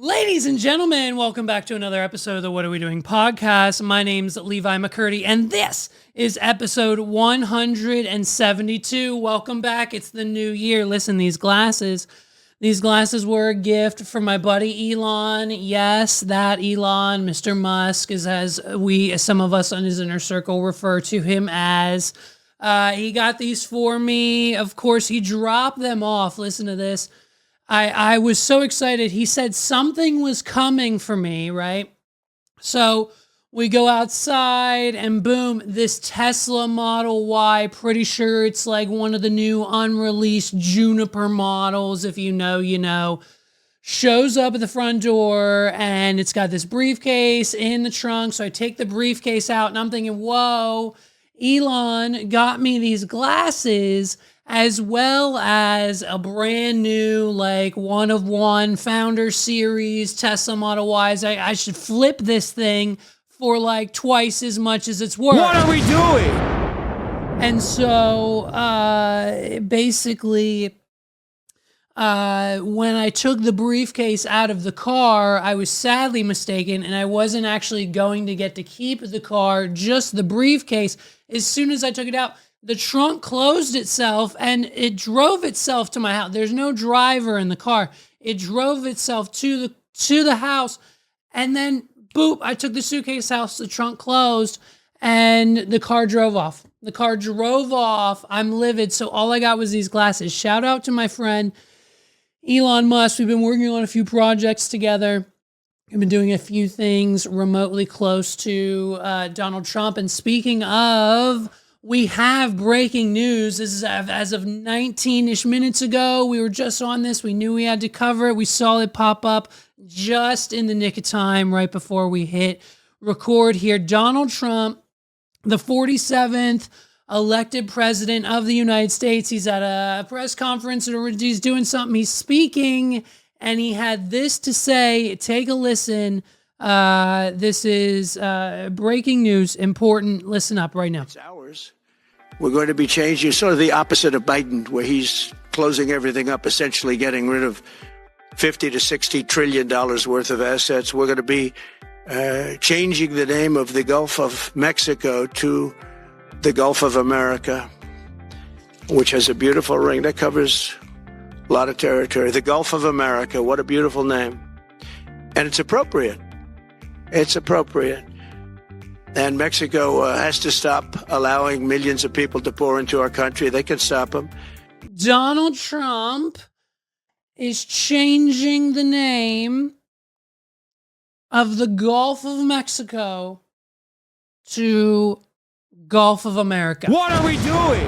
Ladies and gentlemen, welcome back to another episode of the What Are We Doing podcast. My name's Levi McCurdy, and this is episode 172. Welcome back. It's the new year. Listen, these glasses were a gift from my buddy Elon. Yes, that Elon, Mr. Musk, is as some of us on his inner circle refer to him as. He got these for me. Of course, he dropped them off. Listen to this. I was so excited. He said something was coming for me, right? So we go outside and boom, this Tesla Model Y, pretty sure it's like one of the new unreleased Juniper models. If you know, you know, shows up at the front door and it's got this briefcase in the trunk. So I take the briefcase out and I'm thinking, whoa, Elon got me these glasses as well as a brand new, like, one-of-one Founder Series Tesla Model Ys. I should flip this thing for, like, twice as much as it's worth. What are we doing? And so, basically, when I took the briefcase out of the car, I was sadly mistaken, and I wasn't actually going to get to keep the car, just the briefcase. As soon as I took it out, the trunk closed itself and it drove itself to my house. There's no driver in the car. It drove itself to the house, and then boop, I took the suitcase out, the trunk closed, and the car drove off. The car drove off. I'm livid. So all I got was these glasses. Shout out to my friend Elon Musk. We've been working on a few projects together. I've been doing a few things remotely close to Donald Trump. And speaking of, we have breaking news. This is as of 19-ish minutes ago. We were just on this. We knew we had to cover it. We saw it pop up just in the nick of time right before we hit record here. Donald Trump, the 47th elected president of the United States. He's at a press conference or he's doing something. He's speaking and he had this to say. Take a listen. This is breaking news, important. Listen up right now. It's ours. We're going to be changing, sort of the opposite of Biden, where he's closing everything up, essentially getting rid of $50 to $60 trillion worth of assets. We're going to be changing the name of the Gulf of Mexico to the Gulf of America, which has a beautiful ring that covers a lot of territory. The Gulf of America, what a beautiful name. And it's appropriate. It's appropriate. And Mexico has to stop allowing millions of people to pour into our country. They can stop them. Donald Trump is changing the name of the Gulf of Mexico to Gulf of America. What are we doing?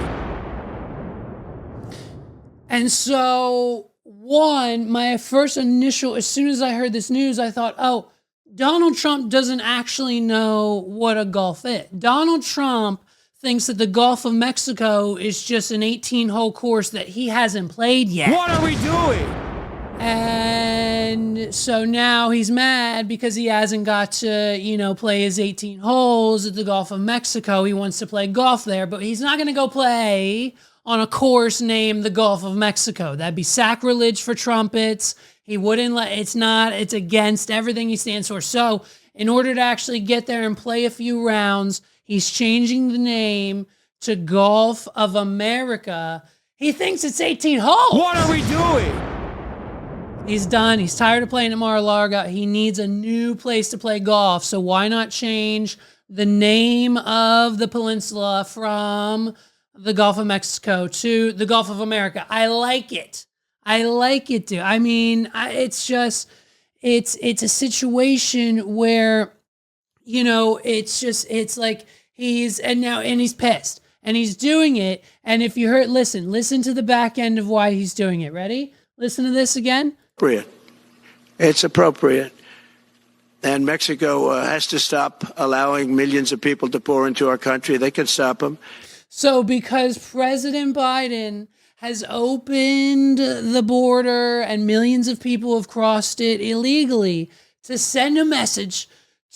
And so, my first initial, as soon as I heard this news, I thought, oh, Donald Trump doesn't actually know what a Gulf is. Donald Trump thinks that the Gulf of Mexico is just an 18-hole course that he hasn't played yet. What are we doing? And so now he's mad because he hasn't got to, play his 18 holes at the Gulf of Mexico. He wants to play golf there, but he's not going to go play on a course named the Gulf of Mexico. That'd be sacrilege for trumpets. He wouldn't it's against everything he stands for. So in order to actually get there and play a few rounds, he's changing the name to Gulf of America. He thinks it's 18 holes. What are we doing? He's done. He's tired of playing at Mar-a-Lago. He needs a new place to play golf. So why not change the name of the peninsula from the Gulf of Mexico to the Gulf of America? I like it. I like it, dude. I mean, it's a situation where, it's like he's pissed and he's doing it. And if you heard, listen to the back end of why he's doing it. Ready? Listen to this again. It's appropriate. And Mexico has to stop allowing millions of people to pour into our country. They can stop them. So because President Biden has opened the border and millions of people have crossed it illegally to send a message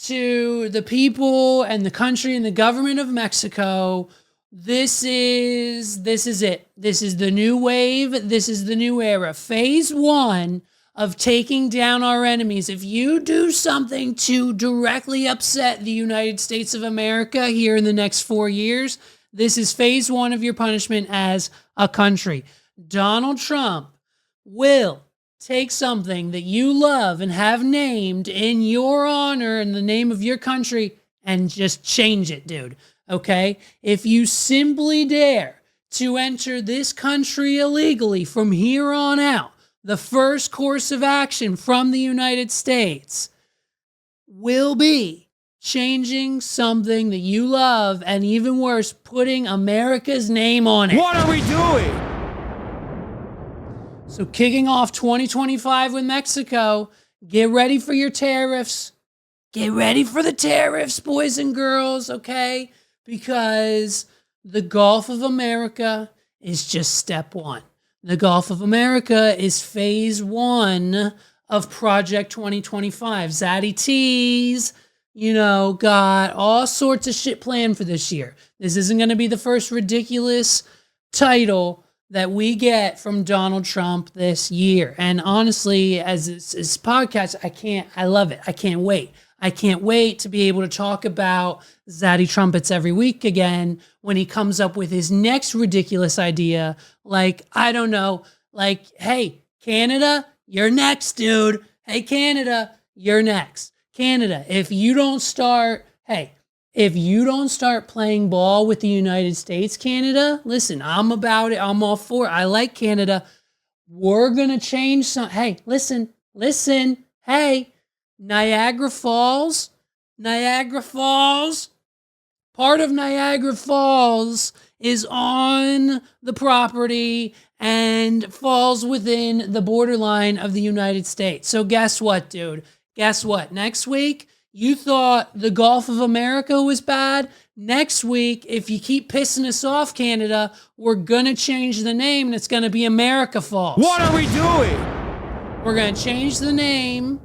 to the people and the country and the government of Mexico, this is it. This is the new wave. This is the new era. Phase one of taking down our enemies. If you do something to directly upset the United States of America here in the next 4 years, this is phase one of your punishment as a country. Donald Trump will take something that you love and have named in your honor in the name of your country and just change it, dude. Okay? If you simply dare to enter this country illegally from here on out, the first course of action from the United States will be changing something that you love, and even worse, putting America's name on it. What are we doing? So kicking off 2025 with Mexico, get ready for your tariffs. Get ready for the tariffs, boys and girls, okay? Because the Gulf of America is just step one. The Gulf of America is phase one of Project 2025. Zaddy T's, got all sorts of shit planned for this year. This isn't going to be the first ridiculous title that we get from Donald Trump this year. And honestly, as this podcast, I love it. I can't wait. I can't wait to be able to talk about Zaddy Trumpets every week again when he comes up with his next ridiculous idea. Like, I don't know, like, hey, Canada, you're next, dude. Hey, Canada, you're next. Canada, if you don't start playing ball with the United States, Canada, listen, I'm about it. I'm all for it. I like Canada. We're going to change some. Hey, listen. Hey, Niagara Falls, part of Niagara Falls is on the property and falls within the borderline of the United States. So guess what, dude? Guess what? Next week, you thought the Gulf of America was bad. Next week, if you keep pissing us off, Canada, we're going to change the name and it's going to be America Falls. What are we doing? We're going to change the name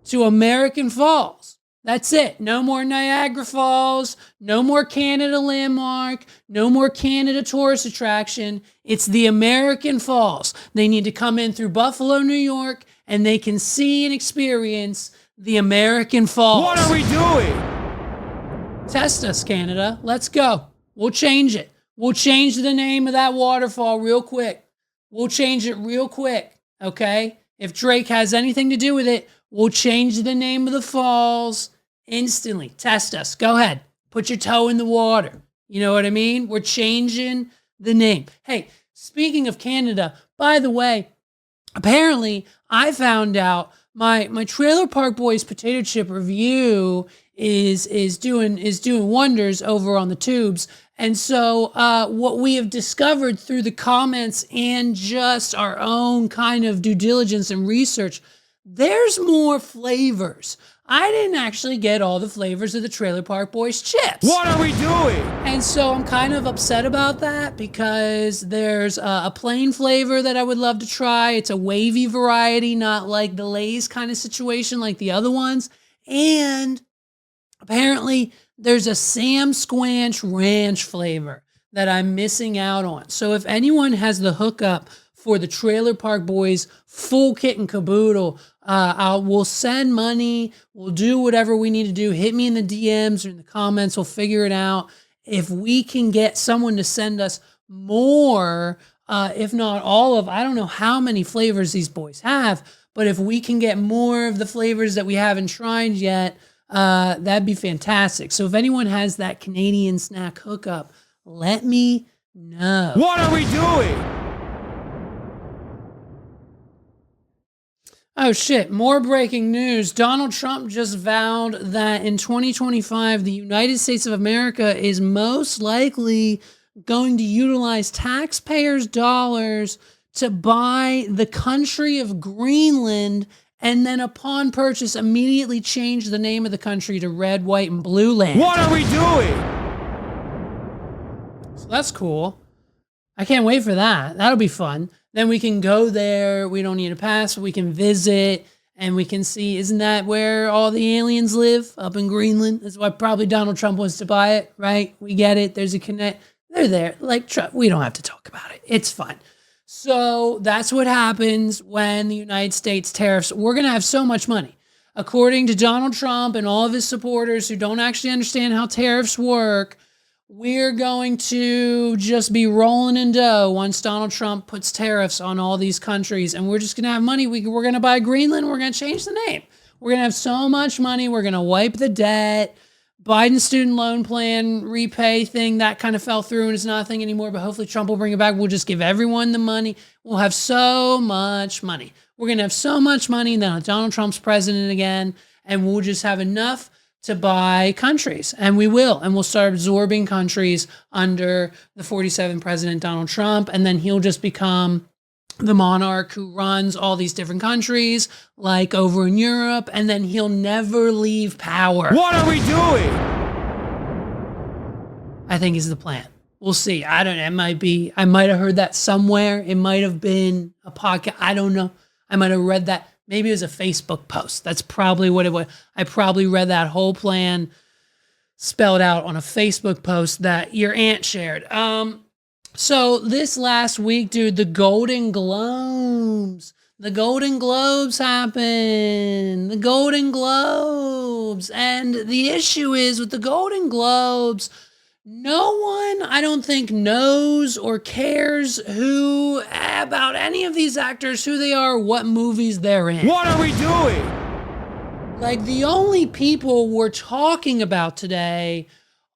to American Falls. That's it. No more Niagara Falls. No more Canada Landmark. No more Canada tourist attraction. It's the American Falls. They need to come in through Buffalo, New York, and they can see and experience the American Falls. What are we doing? Test us, Canada. Let's go. We'll change it. We'll change the name of that waterfall real quick. We'll change it real quick, okay? If Drake has anything to do with it, we'll change the name of the falls instantly. Test us. Go ahead. Put your toe in the water. You know what I mean? We're changing the name. Hey, speaking of Canada, by the way, apparently I found out my Trailer Park Boys potato chip review is doing wonders over on the tubes. And so what we have discovered through the comments and just our own kind of due diligence and research, there's more flavors. I didn't actually get all the flavors of the Trailer Park Boys chips. What are we doing? And so I'm kind of upset about that because there's a plain flavor that I would love to try. It's a wavy variety, not like the Lay's kind of situation like the other ones. And apparently there's a Sam Squanch Ranch flavor that I'm missing out on. So if anyone has the hookup for the Trailer Park Boys full kit and caboodle, we'll send money. We'll do whatever we need to do. Hit me in the DMs or in the comments. We'll figure it out. If we can get someone to send us more, if not all of, I don't know how many flavors these boys have, but if we can get more of the flavors that we haven't tried yet, that'd be fantastic. So if anyone has that Canadian snack hookup, let me know. What are we doing? Oh shit, more breaking news. Donald Trump just vowed that in 2025, the United States of America is most likely going to utilize taxpayers' dollars to buy the country of Greenland and then upon purchase immediately change the name of the country to Red, White, and Blue Land. What are we doing? So that's cool. I can't wait for that. That'll be fun. Then we can go there. We don't need a pass. We can visit and we can see, isn't that where all the aliens live? Up in Greenland? That's why probably Donald Trump wants to buy it, right? We get it. There's a connect. They're there. Like, we don't have to talk about it. It's fun. So that's what happens when the United States tariffs. We're going to have so much money. According to Donald Trump and all of his supporters who don't actually understand how tariffs work, we're going to just be rolling in dough once Donald Trump puts tariffs on all these countries. And we're just going to have money. We're going to buy Greenland. We're going to change the name. We're going to have so much money. We're going to wipe the debt. Biden's student loan plan repay thing, that kind of fell through and it's not a thing anymore, but hopefully Trump will bring it back. We'll just give everyone the money. We'll have so much money. We're going to have so much money, and then Donald Trump's president again, and we'll just have enough to buy countries, and we will. And we'll start absorbing countries under the 47th president, Donald Trump, and then he'll just become the monarch who runs all these different countries, like over in Europe, and then he'll never leave power. What are we doing? I think is the plan. We'll see. I don't know. It might be, I might have heard that somewhere. It might have been a podcast. I don't know. I might have read that. Maybe it was a Facebook post. That's probably what it was. I probably read that whole plan spelled out on a Facebook post that your aunt shared. So this last week, dude, the Golden Globes. The Golden Globes happened. The Golden Globes. And the issue is with the Golden Globes, no one, I don't think, knows or cares who about any of these actors, who they are, what movies they're in. What are we doing? Like, the only people we're talking about today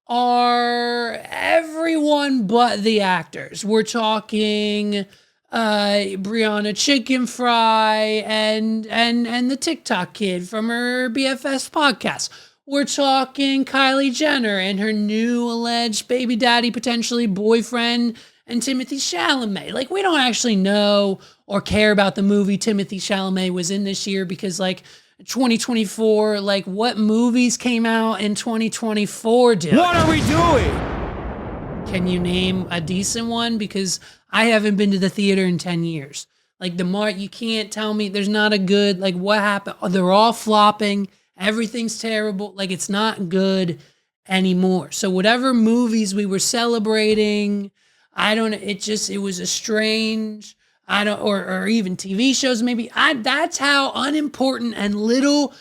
are everyone but the actors. We're talking Brianna Chicken Fry and the TikTok kid from her BFS podcast. We're talking Kylie Jenner and her new alleged baby daddy, potentially boyfriend, and Timothy Chalamet. Like, we don't actually know or care about the movie Timothy Chalamet was in this year because, like, 2024, like, what movies came out in 2024, dude? What are we doing? Can you name a decent one? Because I haven't been to the theater in 10 years. Like, you can't tell me there's not a good, like, what happened? Oh, they're all flopping. Everything's terrible. Like, it's not good anymore. So whatever movies we were celebrating, it was a strange, or even TV shows maybe. That's how unimportant and little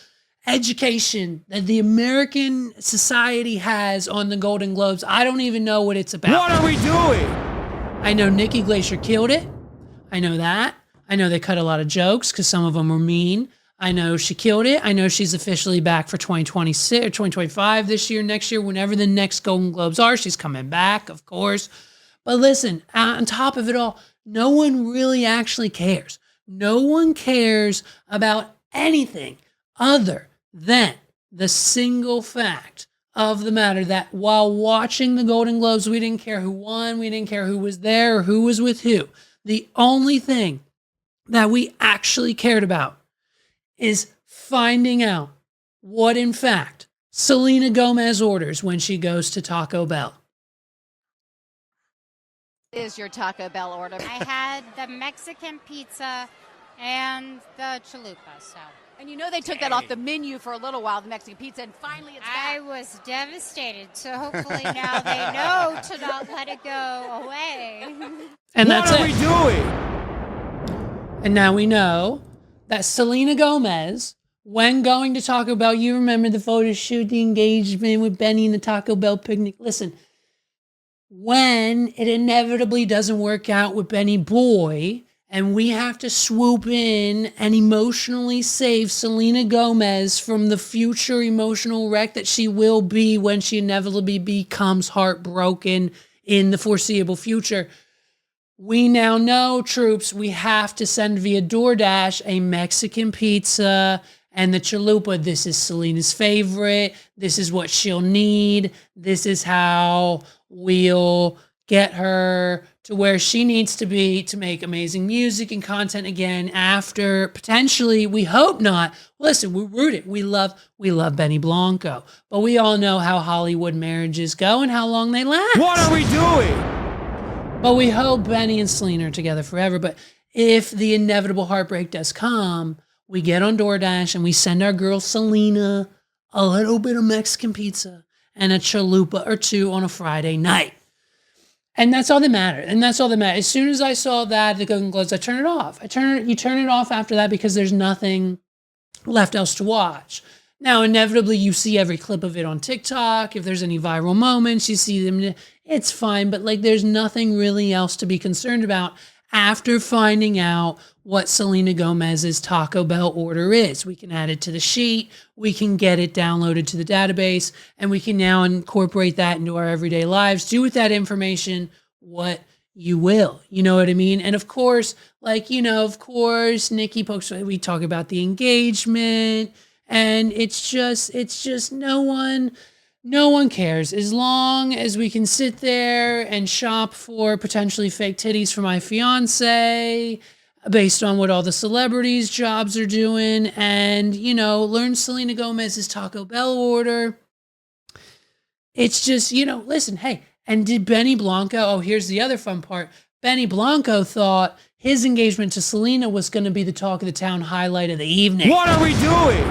education that the American society has on the Golden Globes. I don't even know what it's about. What are we doing? I know Nikki Glaser killed it. I know that. I know they cut a lot of jokes because some of them were mean. I know she killed it. I know she's officially back for 2026 or 2025 this year, next year, whenever the next Golden Globes are. She's coming back, of course. But listen, on top of it all, no one really actually cares. No one cares about anything other than the single fact of the matter that while watching the Golden Globes, we didn't care who won. We didn't care who was there or who was with who. The only thing that we actually cared about is finding out what, in fact, Selena Gomez orders when she goes to Taco Bell. Is your Taco Bell order? I had the Mexican pizza and the chalupa, so. And you know they took that off the menu for a little while, the Mexican pizza, and finally it's I back. was devastated, so hopefully now they know to not let it go away. And What that's are it. we doing? And now we know that Selena Gomez, when going to Taco Bell, you remember the photo shoot, the engagement with Benny and the Taco Bell picnic. Listen, when it inevitably doesn't work out with Benny Boy, and we have to swoop in and emotionally save Selena Gomez from the future emotional wreck that she will be when she inevitably becomes heartbroken in the foreseeable future. We now know, troops, we have to send via DoorDash a Mexican pizza and the chalupa. This is Selena's favorite. This is what she'll need. This is how we'll get her to where she needs to be to make amazing music and content again after potentially, we hope not. Listen, we root it. We love Benny Blanco, but we all know how Hollywood marriages go and how long they last. What are we doing? But we hope Benny and Selena are together forever. But if the inevitable heartbreak does come, we get on DoorDash and we send our girl Selena a little bit of Mexican pizza and a chalupa or two on a Friday night. And that's all that mattered. And that's all that mattered. As soon as I saw that, the Golden Globes, I turn it off. You turn it off after that because there's nothing left else to watch. Now, inevitably, you see every clip of it on TikTok. If there's any viral moments, you see them. It's fine, but like, there's nothing really else to be concerned about after finding out what Selena Gomez's Taco Bell order is. We can add it to the sheet, we can get it downloaded to the database, and we can now incorporate that into our everyday lives. Do with that information what you will. You know what I mean? And of course, Nikki pokes, we talk about the engagement, and it's just no one cares. As long as we can sit there and shop for potentially fake titties for my fiance based on what all the celebrities' jobs are doing, and, learn Selena Gomez's Taco Bell order. It's just, listen, hey, and did Benny Blanco, oh, here's the other fun part. Benny Blanco thought his engagement to Selena was going to be the talk of the town highlight of the evening. What are we doing?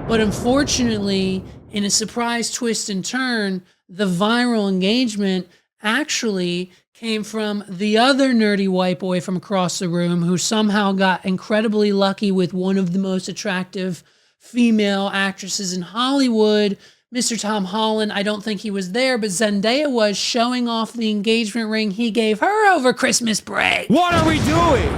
But unfortunately, in a surprise twist and turn, the viral engagement actually came from the other nerdy white boy from across the room who somehow got incredibly lucky with one of the most attractive female actresses in Hollywood, Mr. Tom Holland. I don't think he was there, but Zendaya was, showing off the engagement ring he gave her over Christmas break. What are we doing?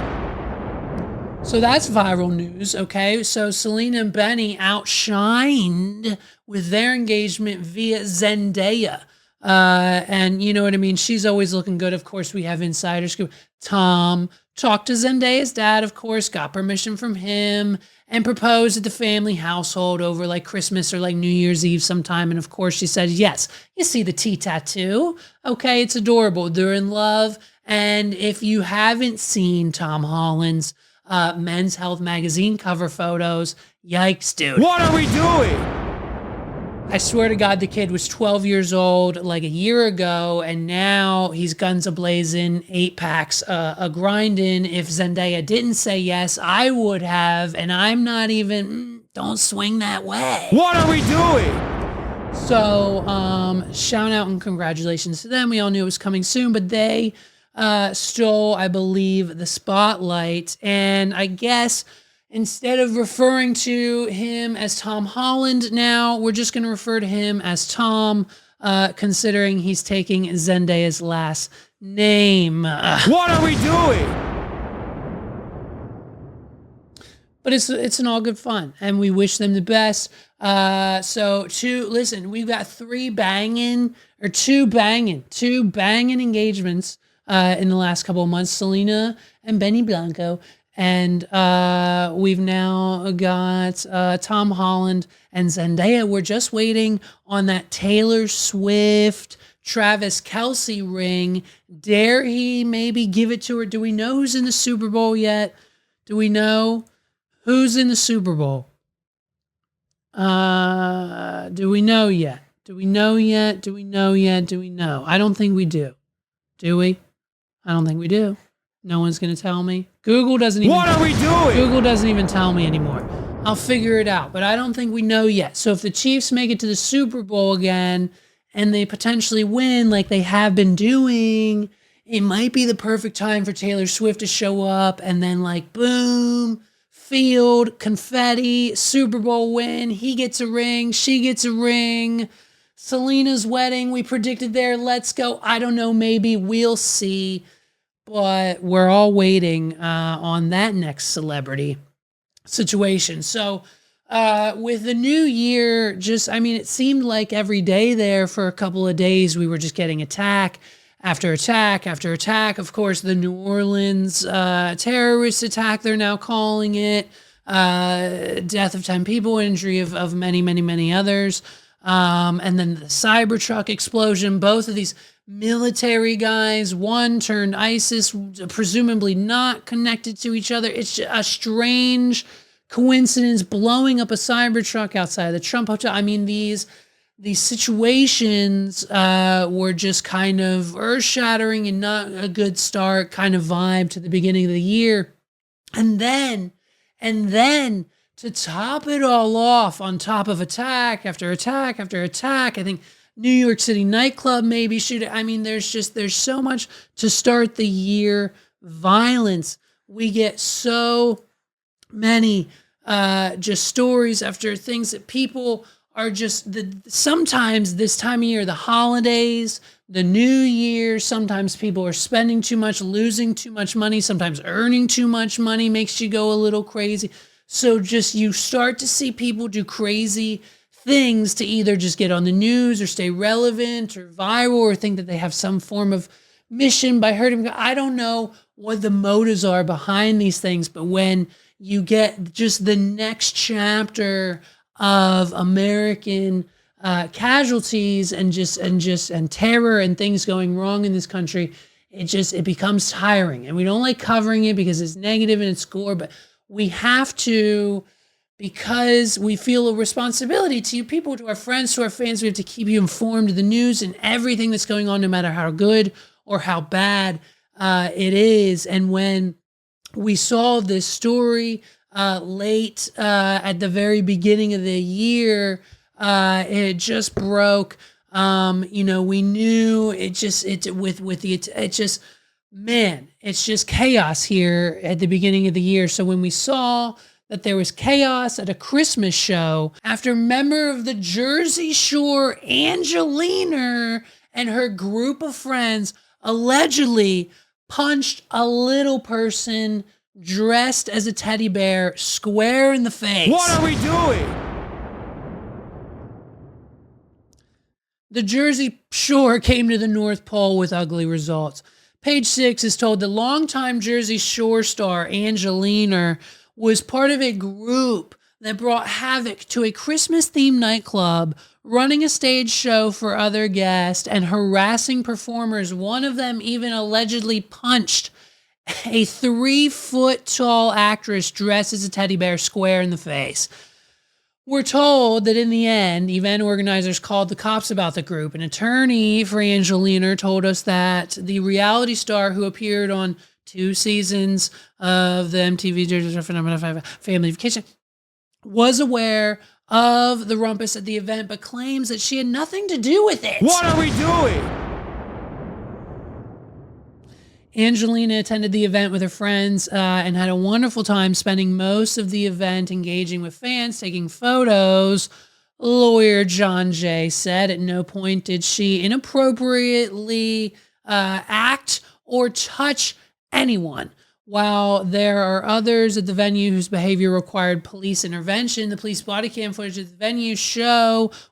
So that's viral news, okay? So Selena and Benny outshined with their engagement via Zendaya. And you know what I mean? She's always looking good. Of course, we have insider scoop. Tom talked to Zendaya's dad, of course, got permission from him, and proposed at the family household over like Christmas or like New Year's Eve sometime. And of course, she said, yes. You see the T tattoo? Okay, it's adorable. They're in love. And if you haven't seen Tom Holland's Men's Health magazine cover photos, yikes, dude. What are we doing? I swear to God, the kid was 12 years old like a year ago, and now he's guns a-blazing, 8-packs a-grinding. If Zendaya didn't say yes, I would have, and I'm not even, don't swing that way. What are we doing? So, shout out and congratulations to them. We all knew it was coming soon, but they stole, I believe, the spotlight, and I guess instead of referring to him as Tom Holland now, we're just going to refer to him as Tom, considering he's taking Zendaya's last name. What are we doing? But it's an all good fun, and we wish them the best. Listen, we've got two banging engagements in the last couple of months, Selena and Benny Blanco. And we've now got Tom Holland and Zendaya. We're just waiting on that Taylor Swift, Travis Kelce ring. Dare he maybe give it to her? Do we know who's in the Super Bowl yet? Do we know who's in the Super Bowl? Do we know yet? Do we know yet? Do we know yet? Do we know? I don't think we do. Do we? I don't think we do. No one's going to tell me. Google doesn't even. What are we doing? Google doesn't even tell me anymore. I'll figure it out, but I don't think we know yet. So if the Chiefs make it to the Super Bowl again and they potentially win like they have been doing, it might be the perfect time for Taylor Swift to show up and then like boom, field, confetti, Super Bowl win. He gets a ring. She gets a ring. Selena's wedding, we predicted there. Let's go. I don't know. Maybe we'll see. But we're all waiting on that next celebrity situation. So with the new year, it seemed like every day there for a couple of days, we were just getting attack after attack after attack. Of course, the New Orleans terrorist attack, they're now calling it. Death of 10 people, injury of many, many, many others. And then the Cybertruck explosion, both of these military guys, one turned ISIS, presumably not connected to each other. It's a strange coincidence, blowing up a Cybertruck outside the Trump Hotel. I mean, these situations were just kind of earth-shattering and not a good start kind of vibe to the beginning of the year. And then to top it all off, on top of attack after attack after attack, I think New York City nightclub maybe shooting. I mean, there's so much to start the year. Violence. We get so many just stories after things that people are just sometimes this time of year, the holidays, the new year, sometimes people are spending too much, losing too much money, sometimes earning too much money makes you go a little crazy. So just you start to see people do crazy things to either just get on the news or stay relevant or viral or think that they have some form of mission by hurting. I don't know what the motives are behind these things, but when you get just the next chapter of American casualties and terror and things going wrong in this country, it becomes tiring. And we don't like covering it because it's negative and it's gore, but we have to, because we feel a responsibility to you people, to our friends, to our fans. We have to keep you informed of the news and everything that's going on, no matter how good or how bad it is. And when we saw this story late at the very beginning of the year, it just broke. We knew it's just chaos here at the beginning of the year. So when we saw that there was chaos at a Christmas show after a member of the Jersey Shore, Angelina, and her group of friends allegedly punched a little person dressed as a teddy bear square in the face. What are we doing? The Jersey Shore came to the North Pole with ugly results. Page 6 is told the longtime Jersey Shore star Angelina was part of a group that brought havoc to a Christmas-themed nightclub, running a stage show for other guests and harassing performers. One of them even allegedly punched a 3-foot-tall actress dressed as a teddy bear square in the face. We're told that in the end, event organizers called the cops about the group. An attorney for Angelina told us that the reality star, who appeared on 2 seasons of the MTV Jersey Shore Family Vacation, was aware of the rumpus at the event, but claims that she had nothing to do with it. What are we doing? Angelina attended the event with her friends and had a wonderful time, spending most of the event engaging with fans, taking photos. Lawyer John Jay said at no point did she inappropriately act or touch anyone. While there are others at the venue whose behavior required police intervention, the police body cam footage at the venue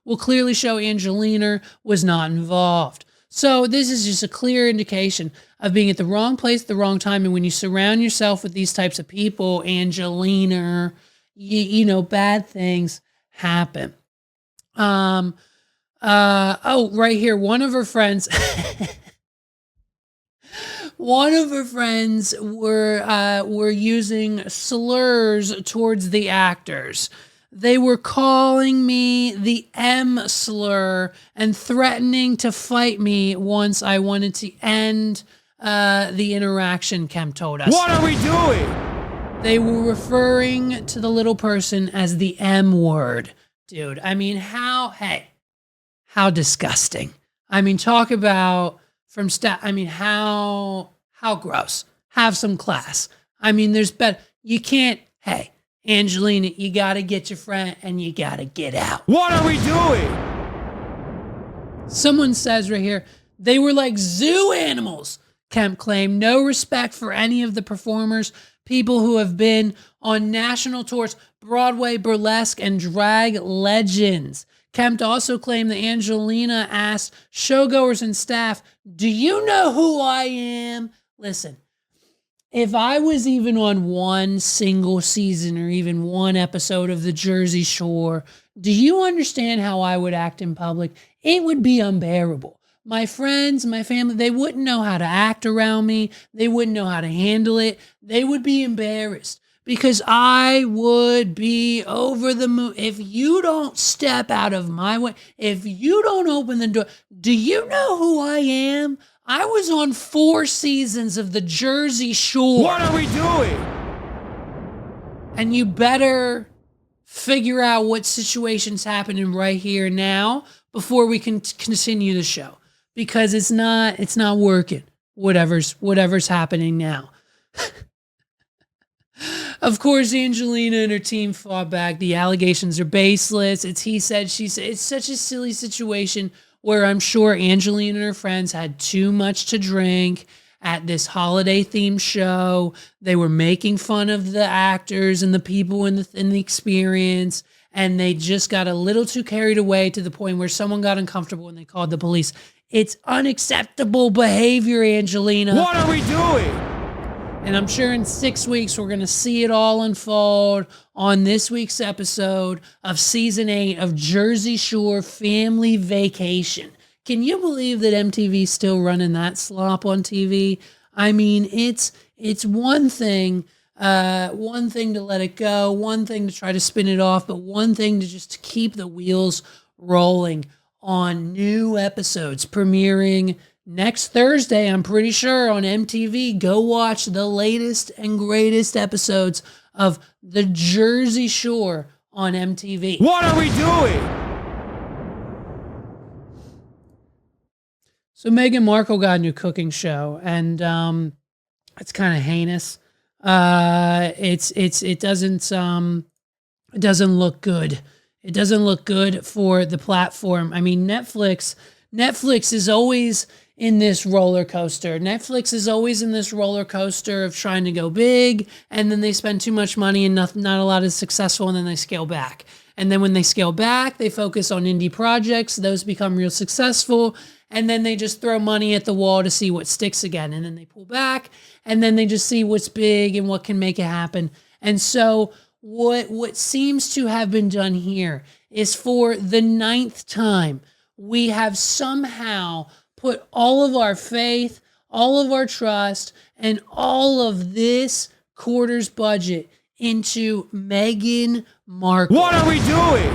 will clearly show Angelina was not involved. So this is just a clear indication of being at the wrong place at the wrong time. And when you surround yourself with these types of people, Angelina, bad things happen. Right here, one of her friends were using slurs towards the actors. They were calling me the M slur and threatening to fight me once I wanted to end the interaction, Kemp told us. What are we doing? They were referring to the little person as the M word. Dude, I mean, how disgusting. I mean, talk about how gross. Have some class. I mean, you can't, Angelina, you got to get your friend and you got to get out. What are we doing? Someone says right here, they were like zoo animals, Kemp claimed. No respect for any of the performers, people who have been on national tours, Broadway, burlesque, and drag legends. Kemp also claimed that Angelina asked showgoers and staff, "Do you know who I am?" Listen, if I was even on one single season or even one episode of the Jersey Shore, do you understand how I would act in public? It would be unbearable. My friends, my family, they wouldn't know how to act around me. They wouldn't know how to handle it. They would be embarrassed because I would be over the moon. If you don't step out of my way, if you don't open the door, do you know who I am? I was on 4 seasons of the Jersey Shore. What are we doing? And you better figure out what situation's happening right here now before we can continue the show, because it's not working. Whatever's happening now. Of course, Angelina and her team fought back. The allegations are baseless. It's he said, she said. It's such a silly situation where I'm sure Angelina and her friends had too much to drink at this holiday themed show. They were making fun of the actors and the people in the experience, and they just got a little too carried away to the point where someone got uncomfortable and they called the police. It's unacceptable behavior, Angelina. What are we doing? And I'm sure in 6 weeks, we're going to see it all unfold on this week's episode of season 8 of Jersey Shore Family Vacation. Can you believe that MTV's still running that slop on TV? I mean, it's one thing to let it go, one thing to try to spin it off, but one thing to just keep the wheels rolling on new episodes premiering next Thursday, I'm pretty sure, on MTV. Go watch the latest and greatest episodes of The Jersey Shore on MTV. What are we doing? So Meghan Markle got a new cooking show, and it's kind of heinous. It doesn't look good. It doesn't look good for the platform. I mean, Netflix is always in this roller coaster. Netflix is always in this roller coaster of trying to go big, and then they spend too much money and not a lot is successful, and then they scale back. And then when they scale back, they focus on indie projects. Those become real successful, and then they just throw money at the wall to see what sticks again. And then they pull back, and then they just see what's big and what can make it happen. And so what seems to have been done here is, for the 9th time, we have somehow put all of our faith, all of our trust, and all of this quarter's budget into Meghan Markle. What are we doing?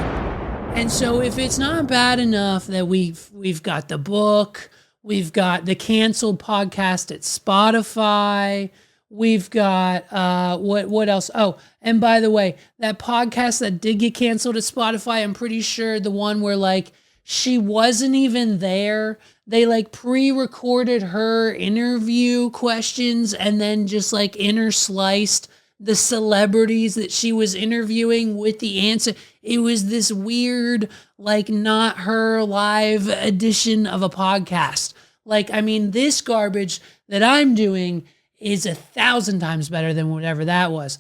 And so if it's not bad enough that we've got the book, we've got the canceled podcast at Spotify, we've got what else? Oh, and by the way, that podcast that did get canceled at Spotify, I'm pretty sure the one where like she wasn't even there. They like pre-recorded her interview questions and then just like intersliced the celebrities that she was interviewing with the answer. It was this weird, like, not her live edition of a podcast. Like, I mean, this garbage that I'm doing is 1,000 times better than whatever that was.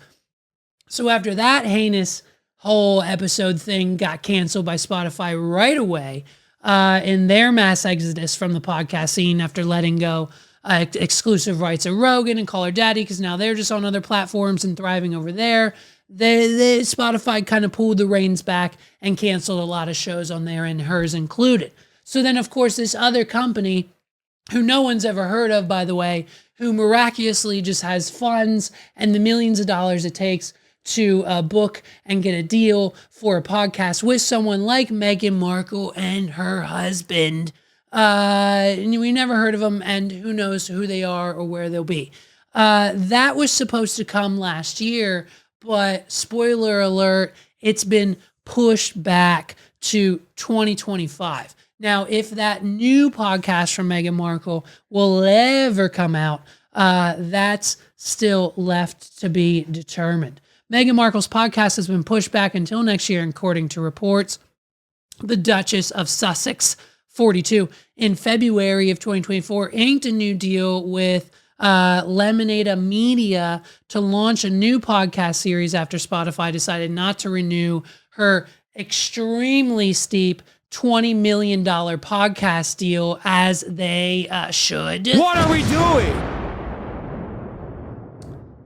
So after that heinous whole episode thing got canceled by Spotify right away, in their mass exodus from the podcast scene after letting go exclusive rights of Rogan and Call Her Daddy, because now they're just on other platforms and thriving over there. Spotify kind of pulled the reins back and canceled a lot of shows on there, and hers included. So then, of course, this other company, who no one's ever heard of, by the way, who miraculously just has funds and the millions of dollars it takes to book and get a deal for a podcast with someone like Meghan Markle and her husband. We never heard of them, and who knows who they are or where they'll be. That was supposed to come last year, but spoiler alert, it's been pushed back to 2025. Now, if that new podcast from Meghan Markle will ever come out, that's still left to be determined. Meghan Markle's podcast has been pushed back until next year, according to reports. The Duchess of Sussex, 42, in February of 2024, inked a new deal with Lemonade Media to launch a new podcast series after Spotify decided not to renew her extremely steep $20 million podcast deal, as they should. What are we doing?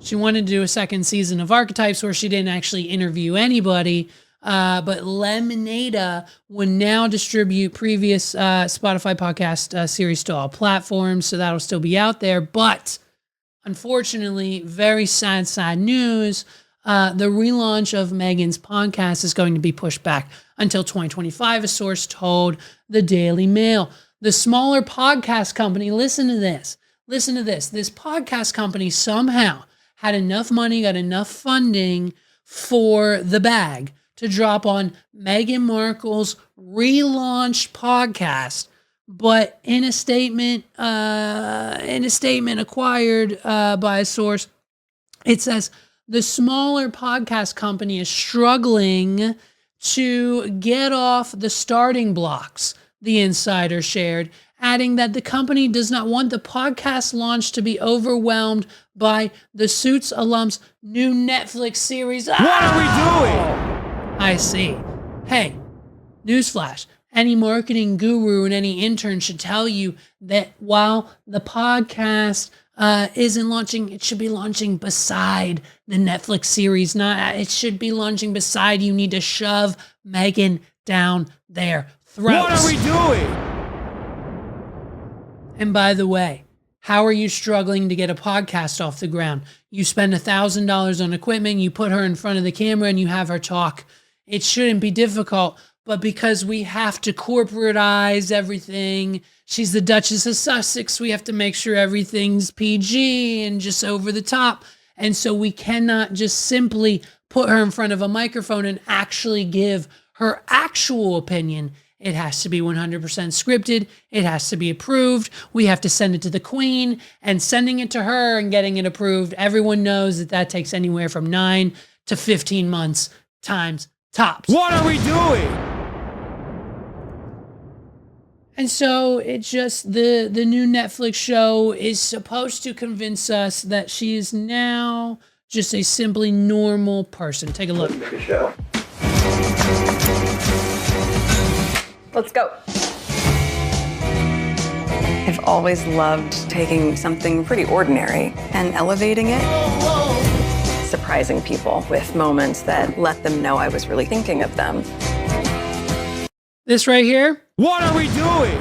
She wanted to do a second season of Archetypes where she didn't actually interview anybody, but Lemonade would now distribute previous Spotify podcast series to all platforms, so that'll still be out there. But unfortunately, very sad news, the relaunch of Meghan's podcast is going to be pushed back until 2025, a source told the Daily Mail. The smaller podcast company, listen to this. This podcast company somehow had enough money, got enough funding for the bag to drop on Meghan Markle's relaunched podcast. But in a statement acquired by a source, it says the smaller podcast company is struggling to get off the starting blocks, the insider shared, adding that the company does not want the podcast launch to be overwhelmed by the Suits alums' new Netflix series. What are we doing? I see. Hey, newsflash. Any marketing guru and any intern should tell you that while the podcast isn't launching, it should be launching beside the Netflix series. It should be launching beside. You need to shove Meghan down their throats. What are we doing? And by the way, how are you struggling to get a podcast off the ground? You spend $1,000 on equipment, you put her in front of the camera, and you have her talk. It shouldn't be difficult, but because we have to corporatize everything, she's the Duchess of Sussex, we have to make sure everything's PG and just over the top. And so we cannot just simply put her in front of a microphone and actually give her actual opinion. It has to be 100% scripted. It has to be approved. We have to send it to the Queen, and sending it to her and getting it approved. Everyone knows that takes anywhere from 9 to 15 months times tops. What are we doing? And so it just, the new Netflix show is supposed to convince us that she is now just a simply normal person. Take a look. Let's make a show. Let's go. I've always loved taking something pretty ordinary and elevating it. Surprising people with moments that let them know I was really thinking of them. This right here, What are we doing?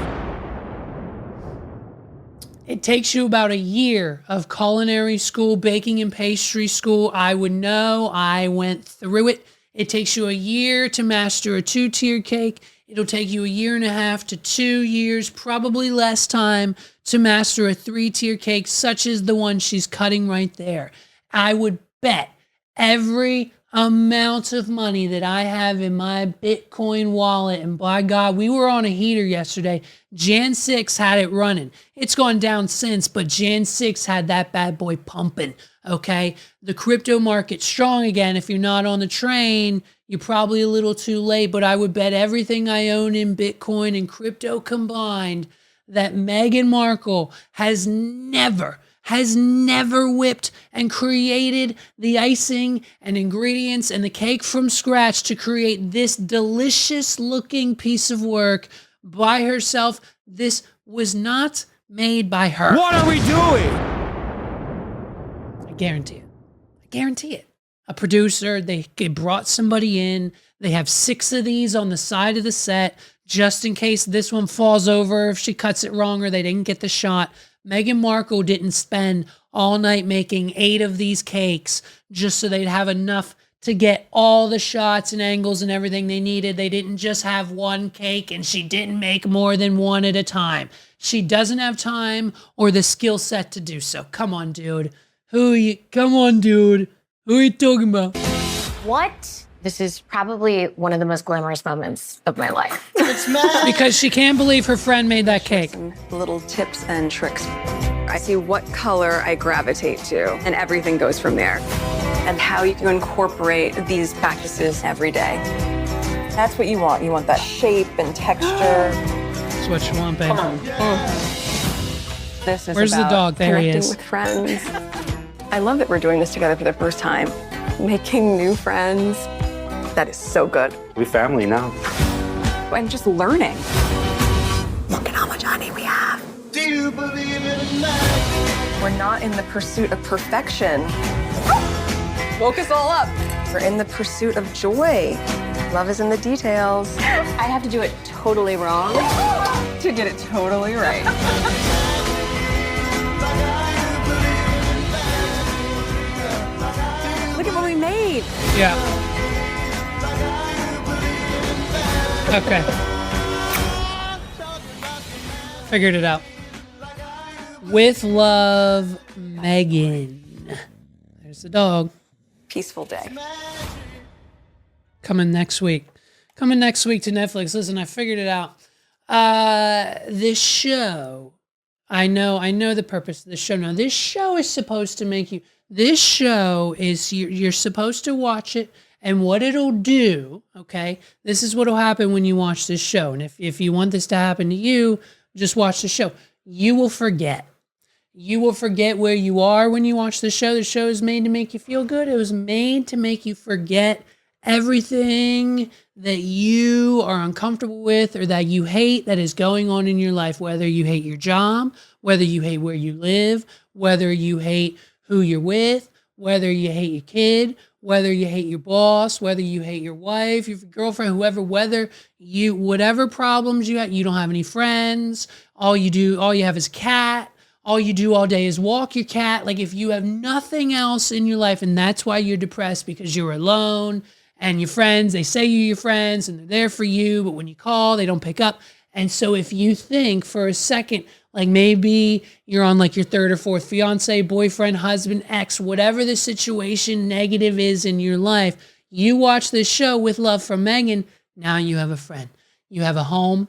it takes you about a year of culinary school, baking and pastry school. I would know. I went through it. It takes you a year to master a 2-tier cake. It'll take you 1.5 to 2 years, probably less time, to master a 3-tier cake, such as the one she's cutting right there. I would bet every amount of money that I have in my Bitcoin wallet, and by God, we were on a heater yesterday. Jan 6 had it running. It's gone down since, but Jan 6 had that bad boy pumping, okay? The crypto market's strong again. If you're not on the train, you're probably a little too late, but I would bet everything I own in Bitcoin and crypto combined that Meghan Markle has never whipped and created the icing and ingredients and the cake from scratch to create this delicious looking piece of work by herself. This was not made by her. What are we doing? I guarantee it. I guarantee it. A producer, they brought somebody in. They have 6 of these on the side of the set just in case this one falls over if she cuts it wrong or they didn't get the shot. Meghan Markle didn't spend all night making 8 of these cakes just so they'd have enough to get all the shots and angles and everything they needed. They didn't just have one cake, and she didn't make more than one at a time. She doesn't have time or the skill set to do so. Come on, dude. Come on, dude. Who are you talking about? What? This is probably one of the most glamorous moments of my life. Because she can't believe her friend made that cake. Some little tips and tricks. I see what color I gravitate to, and everything goes from there. And how you can incorporate these practices every day. That's what you want. You want that shape and texture. That's what you want, babe. This is Where's the about dog? There he connecting is. with friends. I love that we're doing this together for the first time. Making new friends. That is so good. We family now. And just learning. Look at how much honey we have. Do you believe in love? We're not in the pursuit of perfection. Woke us all up. We're in the pursuit of joy. Love is in the details. I have to do it totally wrong. To get it totally right. Look at what we made. Yeah. Okay. Figured it out. With love, Meghan. There's the dog. Peaceful day. Coming next week. Coming next week to Netflix. Listen, I figured it out. This show, I know the purpose of the show. Now, this show is supposed to make you, this show is, you're supposed to watch it, and what it'll do, okay, this is what'll happen when you watch this show. And if you want this to happen to you, just watch the show. You will forget. You will forget where you are when you watch the show. The show is made to make you feel good. It was made to make you forget everything that you are uncomfortable with or that you hate that is going on in your life, whether you hate your job, whether you hate where you live, whether you hate who you're with, whether you hate your kid, whether you hate your boss, whether you hate your wife, your girlfriend, whoever, whatever problems you have, you don't have any friends, all you have is a cat. All you do all day is walk your cat. Like if you have nothing else in your life and that's why you're depressed because you're alone and your friends, they say you're your friends and they're there for you, but when you call, they don't pick up. And so if you think for a second, like maybe you're on like your third or fourth fiance, boyfriend, husband, ex, whatever the situation negative is in your life, you watch this show With Love from Meghan, now you have a friend. You have a home.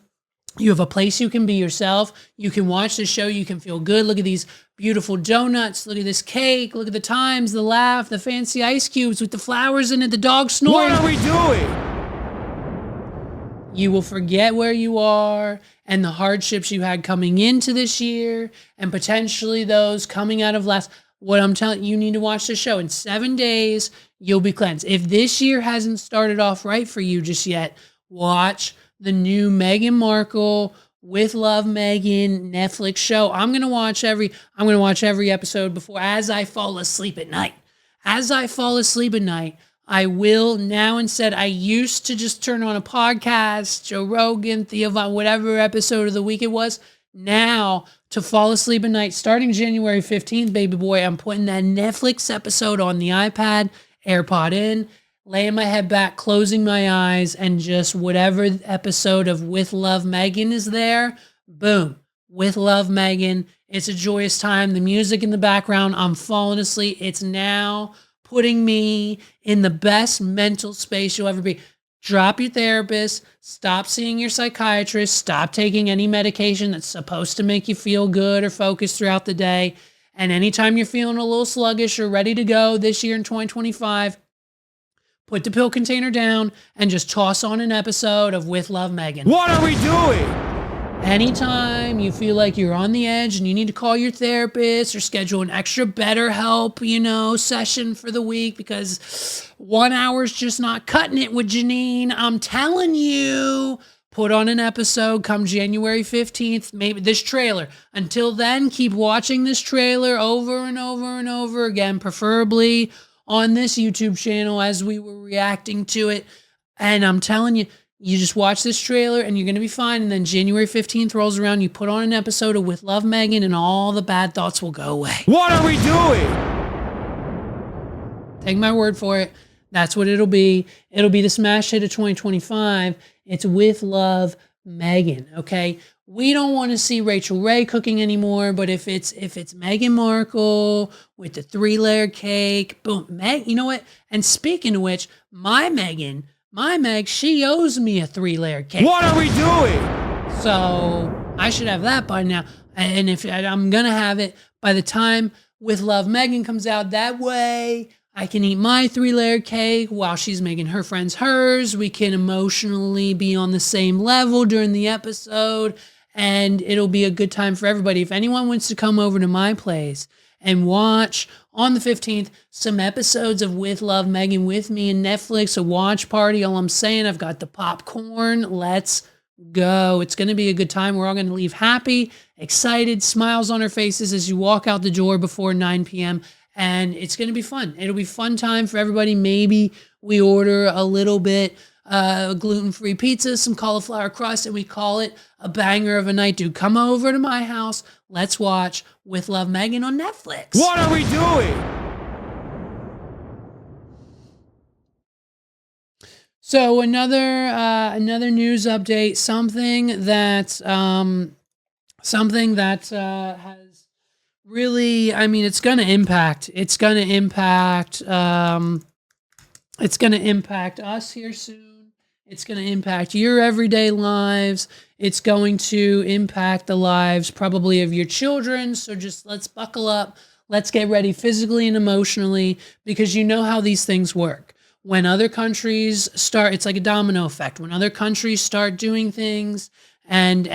You have a place you can be yourself. You can watch the show. You can feel good. Look at these beautiful donuts. Look at this cake. Look at the times, the laugh, the fancy ice cubes with the flowers in it, the dog snoring. What are we doing? You will forget where you are and the hardships you had coming into this year and potentially those coming out of last. What I'm telling you, you need to watch the show. In 7 days, you'll be cleansed. If this year hasn't started off right for you just yet, watch the new Meghan Markle With Love Meghan Netflix show. I'm gonna watch every episode before as I fall asleep at night. As I fall asleep at night, I will now instead. I used to just turn on a podcast, Joe Rogan, Theo Von, whatever episode of the week it was. Now to fall asleep at night, starting January 15th, baby boy, I'm putting that Netflix episode on the iPad, AirPod in, laying my head back, closing my eyes, and just whatever episode of With Love Meghan is there, boom, With Love Meghan. It's a joyous time. The music in the background, I'm falling asleep. It's now putting me in the best mental space you'll ever be. Drop your therapist, stop seeing your psychiatrist, stop taking any medication that's supposed to make you feel good or focused throughout the day. And anytime you're feeling a little sluggish or ready to go this year in 2025, put the pill container down and just toss on an episode of With Love Meghan. What are we doing? Anytime you feel like you're on the edge and you need to call your therapist or schedule an extra BetterHelp, session for the week because 1 hour's just not cutting it with Janine, I'm telling you, put on an episode come January 15th, maybe this trailer. Until then, keep watching this trailer over and over and over again, preferably on this YouTube channel as we were reacting to it. And I'm telling you, you just watch this trailer and you're going to be fine. And then January 15th rolls around, you put on an episode of With Love Meghan and all the bad thoughts will go away. What are we doing? Take my word for it. That's what it'll be. It'll be the smash hit of 2025. It's With Love Meghan, okay? We don't want to see Rachel Ray cooking anymore, but if it's Meghan Markle with the 3-layer cake, boom, you know what? And speaking of which, my Meg, she owes me a 3-layer cake. What are we doing? So I should have that by now. And if I'm going to have it by the time With Love Meghan comes out, that way I can eat my 3-layer cake while she's making her friends hers. We can emotionally be on the same level during the episode, and it'll be a good time for everybody. If anyone wants to come over to my place and watch on the 15th some episodes of With Love Meghan with me and Netflix, a watch party, all I'm saying, I've got the popcorn. Let's go. It's going to be a good time. We're all going to leave happy, excited, smiles on our faces as you walk out the door before 9 p.m., and it's going to be fun. It'll be fun time for everybody. Maybe we order a little bit gluten-free pizza, some cauliflower crust, and we call it a banger of a night. Dude, come over to my house. Let's watch With Love Meghan on Netflix. What are we doing? So another news update, something that has really, I mean, it's going to impact It's going to impact us here soon. It's going to impact your everyday lives. It's going to impact the lives probably of your children. So just let's buckle up. Let's get ready physically and emotionally, because you know how these things work. When other countries start, it's like a domino effect. When other countries start doing things and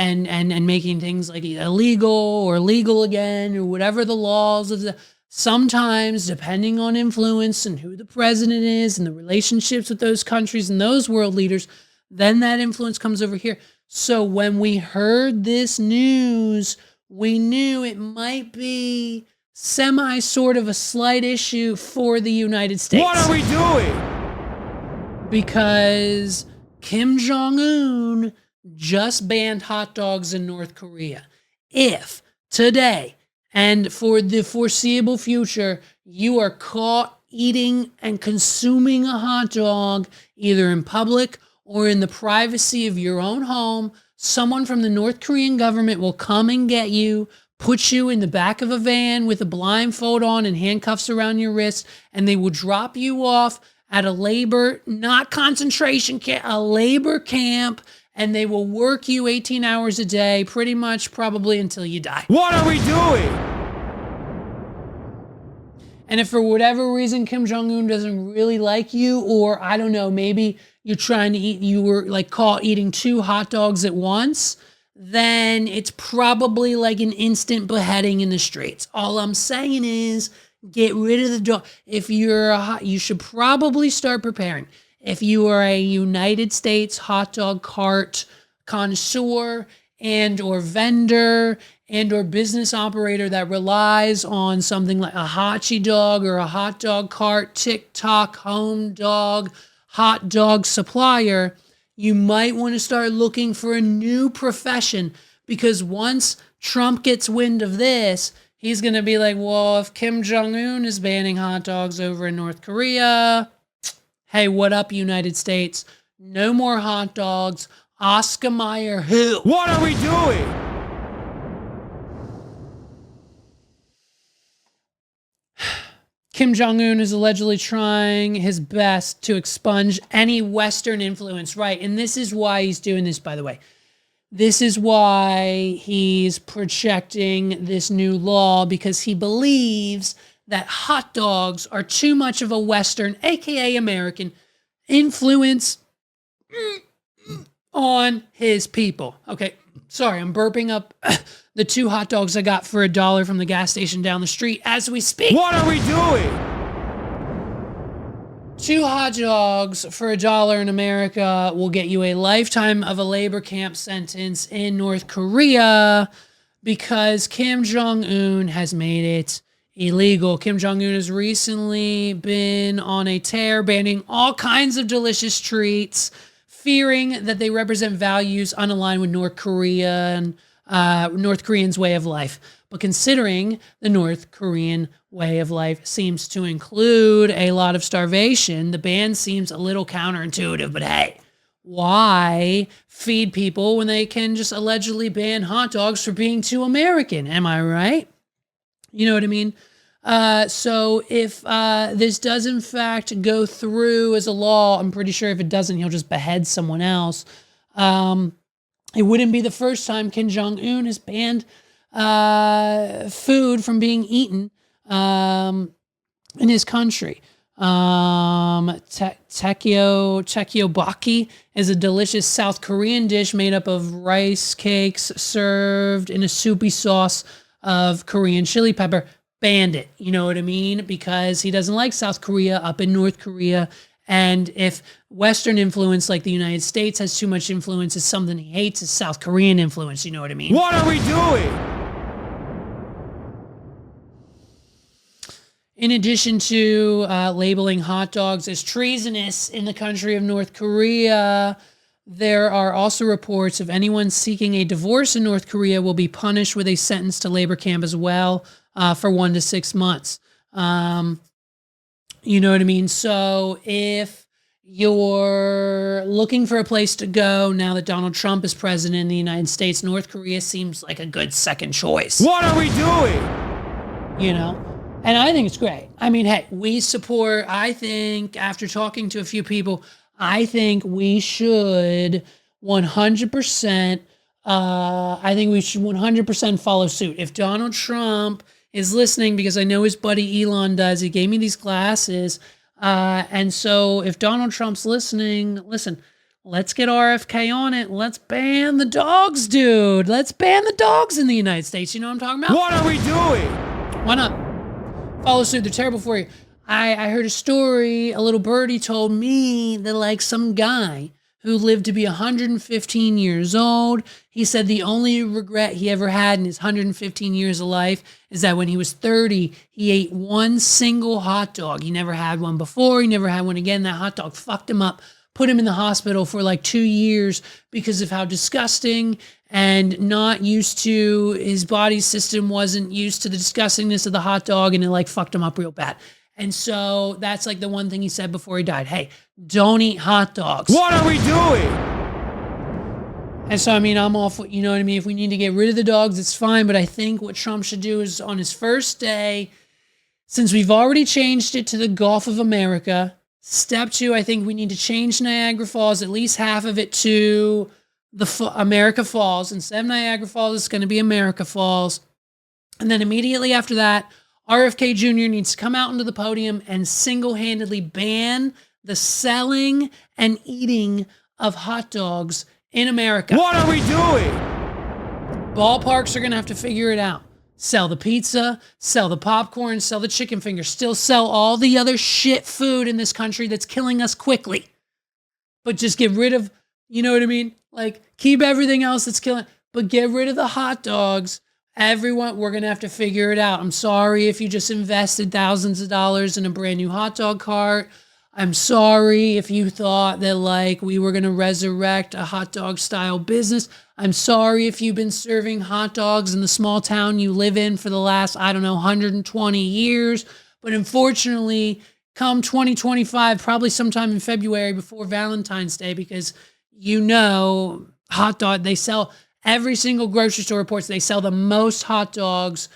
making things like illegal or legal again, or whatever the laws of the, sometimes depending on influence and who the president is and the relationships with those countries and those world leaders, then that influence comes over here. So when we heard this news, we knew it might be semi sort of a slight issue for the United States. What are we doing? Because Kim Jong-un just banned hot dogs in North Korea. If today and for the foreseeable future, you are caught eating and consuming a hot dog, either in public or in the privacy of your own home, someone from the North Korean government will come and get you, put you in the back of a van with a blindfold on and handcuffs around your wrist, and they will drop you off at a labor, not concentration camp, a labor camp, and they will work you 18 hours a day, pretty much probably until you die. What are we doing? And if for whatever reason Kim Jong-un doesn't really like you, or I don't know, maybe you're trying to eat, you were like caught eating 2 hot dogs at once, then it's probably like an instant beheading in the streets. All I'm saying is get rid of the dog. If you're you should probably start preparing. If you are a United States hot dog cart connoisseur and or vendor and or business operator that relies on something like a Hachi dog or a hot dog cart, TikTok, home dog, hot dog supplier, you might want to start looking for a new profession, because once Trump gets wind of this, he's going to be like, well, if Kim Jong-un is banning hot dogs over in North Korea, hey, what up, United States? No more hot dogs. Oscar Mayer who? What are we doing? Kim Jong-un is allegedly trying his best to expunge any Western influence, right? And this is why he's doing this, by the way. This is why he's projecting this new law, because he believes that hot dogs are too much of a Western, aka American, influence on his people. Okay, sorry, I'm burping up the 2 hot dogs I got for $1 from the gas station down the street as we speak. What are we doing? 2 hot dogs for $1 in America will get you a lifetime of a labor camp sentence in North Korea, because Kim Jong-un has made it illegal. Kim Jong-un has recently been on a tear, banning all kinds of delicious treats, fearing that they represent values unaligned with North Koreans' way of life. But considering the North Korean way of life seems to include a lot of starvation, the ban seems a little counterintuitive. But hey, why feed people when they can just allegedly ban hot dogs for being too American? Am I right? You know what I mean? So if this does in fact go through as a law, I'm pretty sure if it doesn't, he'll just behead someone else. It wouldn't be the first time Kim Jong-un has banned food from being eaten in his country. Taekyeobokki is a delicious South Korean dish made up of rice cakes served in a soupy sauce of Korean chili pepper. Banned it, you know what I mean? Because he doesn't like South Korea up in North Korea. And if Western influence like the United States has too much influence, it's something he hates, is South Korean influence, you know what I mean? What are we doing? In addition to labeling hot dogs as treasonous in the country of North Korea, there are also reports of anyone seeking a divorce in North Korea will be punished with a sentence to labor camp as well, for 1 to 6 months. You know what I mean? So if you're looking for a place to go now that Donald Trump is president in the United States, North Korea seems like a good second choice. What are we doing? You know? And I think it's great. I mean, hey, we support, I think, after talking to a few people, I think we should 100%, I think we should 100% follow suit. If Donald Trump is listening, because I know his buddy Elon does, he gave me these glasses. And so if Donald Trump's listening, listen, let's get RFK on it. Let's ban the dogs, dude. Let's ban the dogs in the United States. You know what I'm talking about? What are we doing? Why not? Follow suit. They're terrible for you. I heard a story. A little birdie told me that like some guy who lived to be 115 years old, he said the only regret he ever had in his 115 years of life is that when he was 30, he ate one single hot dog. He never had one before. He never had one again. That hot dog fucked him up, put him in the hospital for like 2 years because of how disgusting and not used to, his body system wasn't used to the disgustingness of the hot dog, and it like fucked him up real bad. And so that's like the one thing he said before he died. Hey, don't eat hot dogs. What are we doing? And so, I mean, I'm all for, you know what I mean? If we need to get rid of the dogs, it's fine. But I think what Trump should do is on his first day, since we've already changed it to the Gulf of America, step 2, I think we need to change Niagara Falls, at least half of it to the America Falls. Instead of Niagara Falls, it's going to be America Falls. And then immediately after that, RFK Jr. needs to come out into the podium and single-handedly ban the selling and eating of hot dogs in America. What are we doing? Ballparks are going to have to figure it out. Sell the pizza, sell the popcorn, sell the chicken fingers, still sell all the other shit food in this country that's killing us quickly. But just get rid of, you know what I mean? Like, keep everything else that's killing, but get rid of the hot dogs. Everyone, we're going to have to figure it out. I'm sorry if you just invested thousands of dollars in a brand new hot dog cart. I'm sorry if you thought that like we were going to resurrect a hot dog style business. I'm sorry if you've been serving hot dogs in the small town you live in for the last, 120 years. But unfortunately, come 2025, probably sometime in February before Valentine's Day, because hot dog, they sell, every single grocery store reports they sell the most hot dogs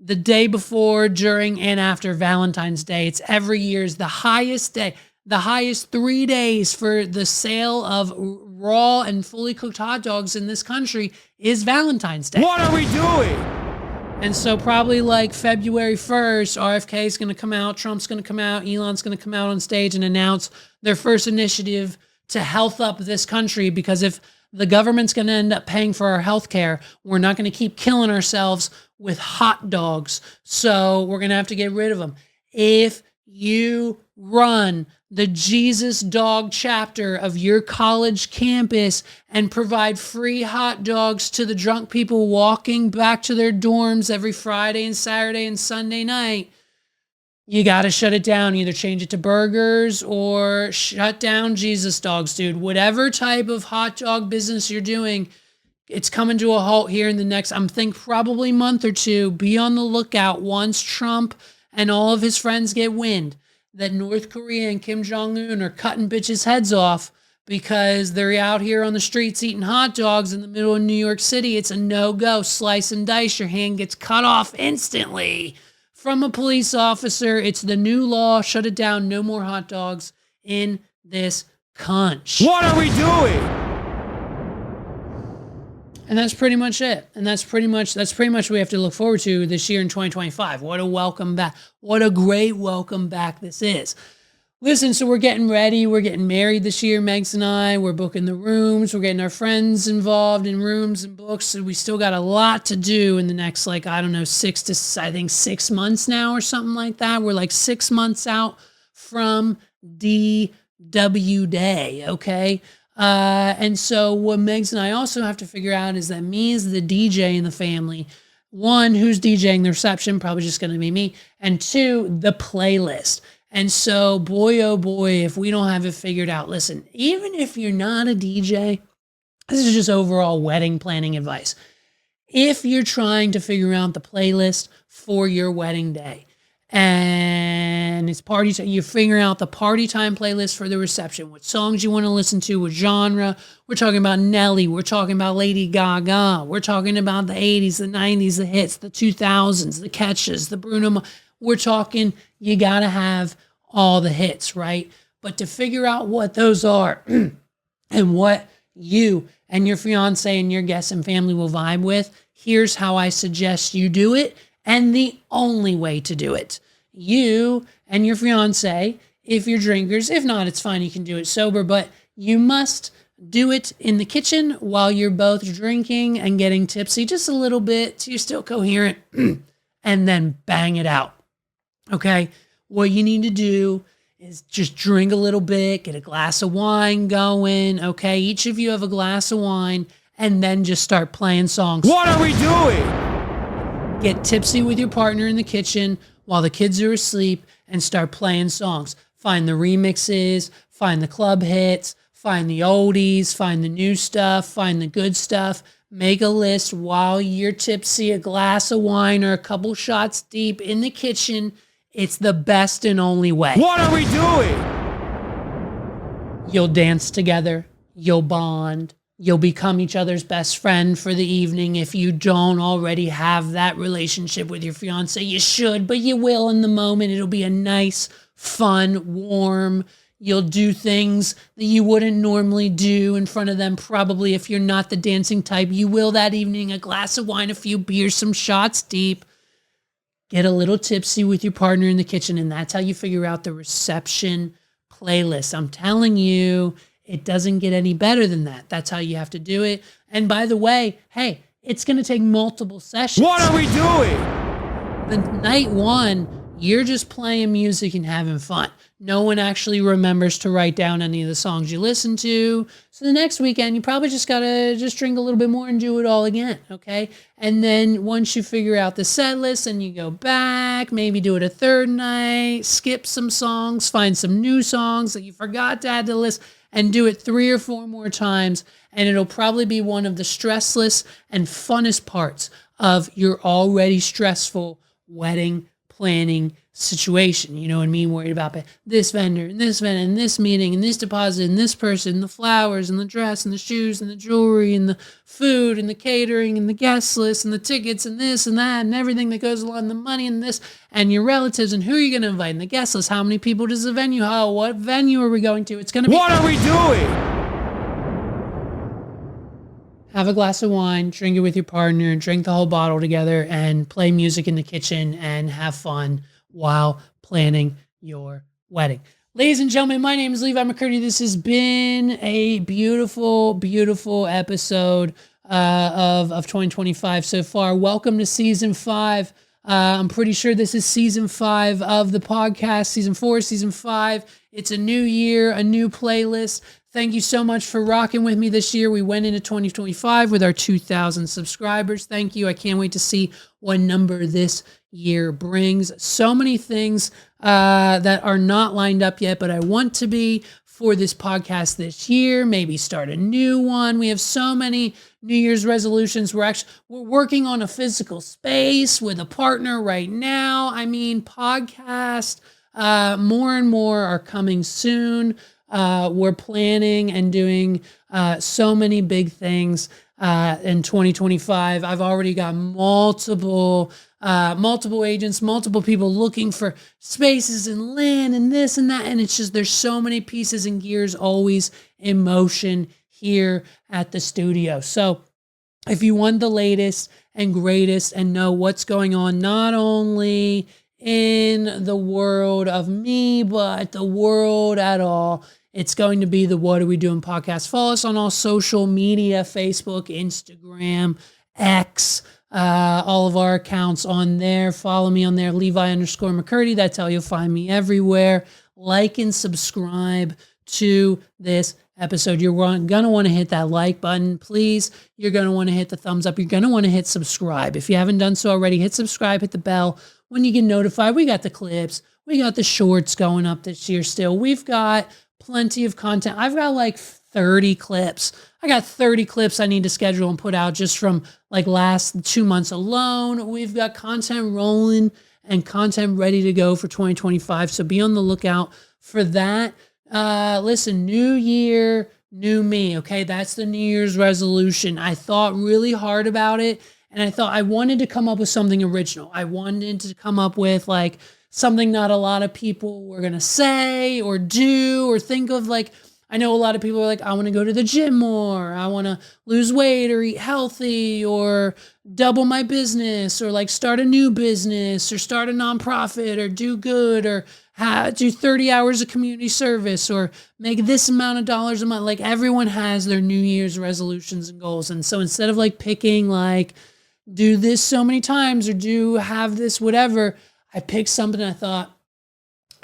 the day before, during, and after Valentine's Day. It's every year's the highest day, the highest 3 days for the sale of raw and fully cooked hot dogs in this country is Valentine's Day. What are we doing? And so probably like February 1st, RFK is going to come out, Trump's going to come out, Elon's going to come out on stage and announce their first initiative to health up this country, because if the government's going to end up paying for our health care, we're not going to keep killing ourselves with hot dogs. So we're going to have to get rid of them. If you run the Jesus Dog chapter of your college campus and provide free hot dogs to the drunk people walking back to their dorms every Friday and Saturday and Sunday night, you got to shut it down. Either change it to burgers or shut down Jesus Dogs, dude. Whatever type of hot dog business you're doing, it's coming to a halt here in the next, I'm think probably month or two. Be on the lookout once Trump and all of his friends get wind that North Korea and Kim Jong-un are cutting bitches' heads off because they're out here on the streets eating hot dogs in the middle of New York City. It's a no-go. Slice and dice. Your hand gets cut off instantly from a police officer. It's the new law. Shut it down. No more hot dogs in this cunt. What are we doing? And that's pretty much it. And that's pretty much what we have to look forward to this year in 2025. What a welcome back. What a great welcome back this is. Listen, so we're getting ready. We're getting married this year, Megs and I. We're booking the rooms. We're getting our friends involved in rooms and books. So we still got a lot to do in the next, 6 months now or something like that. We're like 6 months out from DW Day, okay? And so what Megs and I also have to figure out is that me as the DJ in the family, one, who's DJing the reception, probably just going to be me, and two, the playlist. And so, boy, oh boy, if we don't have it figured out, listen, even if you're not a DJ, this is just overall wedding planning advice. If you're trying to figure out the playlist for your wedding day, and it's party time, you're figuring out the party time playlist for the reception, what songs you want to listen to, what genre. We're talking about Nelly, we're talking about Lady Gaga, we're talking about the 80s, the 90s, the hits, the 2000s, the catches, the Bruno. we're talking you got to have all the hits, right? But to figure out what those are and what you and your fiance and your guests and family will vibe with, here's how I suggest you do it, and the only way to do it. You and your fiance, if you're drinkers, if not, it's fine, you can do it sober, but you must do it in the kitchen while you're both drinking and getting tipsy just a little bit so you're still coherent, and then bang it out. Okay? What you need to do is just drink a little bit, get a glass of wine going, okay? Each of you have a glass of wine, and then just start playing songs. What are we doing? Get tipsy with your partner in the kitchen while the kids are asleep and start playing songs. Find the remixes, find the club hits, find the oldies, find the new stuff, find the good stuff. Make a list while you're tipsy, a glass of wine or a couple shots deep in the kitchen. It's the best and only way. What are we doing? You'll dance together. You'll bond. You'll become each other's best friend for the evening. If you don't already have that relationship with your fiance, you should, but you will in the moment. It'll be a nice, fun, warm. You'll do things that you wouldn't normally do in front of them. Probably if you're not the dancing type, you will that evening. A glass of wine, a few beers, some shots deep. Get a little tipsy with your partner in the kitchen, and that's how you figure out the reception playlist. I'm telling you, it doesn't get any better than that. That's how you have to do it. And by the way, hey, it's going to take multiple sessions. What are we doing? The night one, you're just playing music and having fun. No one actually remembers to write down any of the songs you listen to. So the next weekend, you probably just got to just drink a little bit more and do it all again, okay? And then once you figure out the set list and you go back, maybe do it a third night, skip some songs, find some new songs that you forgot to add to the list, and do it 3 or 4 more times. And it'll probably be one of the stressless and funnest parts of your already stressful wedding planning situation. You know what I mean? Worried about this vendor and this vendor and this meeting and this deposit and this person, the flowers and the dress and the shoes and the jewelry and the food and the catering and the guest list and the tickets and this and that and everything that goes along, the money and this and your relatives and who are you going to invite and the guest list. How many people does the venue? What venue are we going to? It's going to be. What are we doing? Have a glass of wine, drink it with your partner, drink the whole bottle together, and play music in the kitchen and have fun while planning your wedding. Ladies and gentlemen, my name is Levi McCurdy. This has been a beautiful, beautiful episode of 2025 so far. Welcome to season 5. I'm pretty sure this is season 5 of the podcast, season 4, season 5. It's a new year, a new playlist. Thank you so much for rocking with me this year. We went into 2025 with our 2,000 subscribers. Thank you. I can't wait to see what number this year brings. So many things that are not lined up yet, but I want to be for this podcast this year. Maybe start a new one. We have so many New Year's resolutions. We're working on a physical space with a partner right now. I mean, podcast, more and more are coming soon. We're planning and doing so many big things in 2025. I've already got multiple agents, multiple people looking for spaces and land and this and that. And it's just, there's so many pieces and gears always in motion here at the studio. So if you want the latest and greatest and know what's going on, not only in the world of me, but the world at all, it's going to be the What Are We Doing podcast. Follow us on all social media, Facebook, Instagram, X, all of our accounts on there. Follow me on there, Levi_McCurdy. That's how you'll find me everywhere. Like and subscribe to this episode. You're going to want to hit that like button, please. You're going to want to hit the thumbs up. You're going to want to hit subscribe. If you haven't done so already, hit subscribe, hit the bell. When you get notified, we got the clips. We got the shorts going up this year still. We've got plenty of content. I've got like 30 clips. I got 30 clips I need to schedule and put out just from like last 2 months alone. We've got content rolling and content ready to go for 2025. So be on the lookout for that. Listen, new year, new me. Okay. That's the New Year's resolution. I thought really hard about it And I thought I wanted to come up with something original. I wanted to come up with like something not a lot of people were going to say or do or think of. Like, I know a lot of people are like, I want to go to the gym more. I want to lose weight or eat healthy or double my business or like start a new business or start a nonprofit or do good or do 30 hours of community service or make this amount of dollars a month. Like everyone has their New Year's resolutions and goals. And so instead of like picking like do this so many times or do have this whatever, I picked something I thought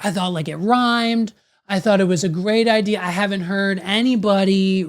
like it rhymed. I thought it was a great idea. I haven't heard anybody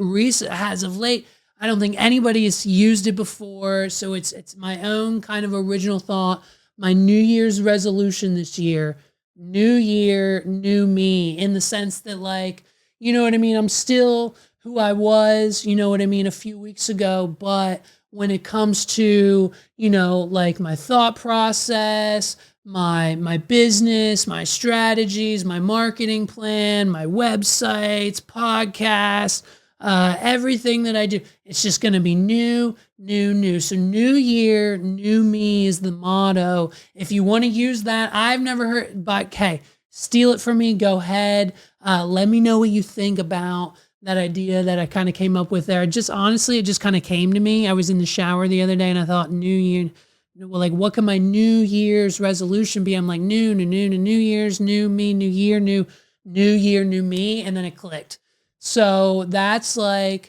as of late. I don't think anybody has used it before. So it's my own kind of original thought. My New Year's resolution this year, new year, new me, in the sense that like, you know what I mean? I'm still who I was, you know what I mean, a few weeks ago. But when it comes to, you know, like my thought process, my business, my strategies, my marketing plan, my websites, podcasts, everything that I do, it's just going to be new. So new year, new me is the motto. If you want to use that, I've never heard, but hey, steal it from me. Go ahead. Let me know what you think about that idea that I kind of came up with there. Honestly, it just kind of came to me. I was in the shower the other day and I thought new year. Well, like, what can my New Year's resolution be? I'm like, new Year's, new me, new year, new year, new me. And then it clicked. So that's my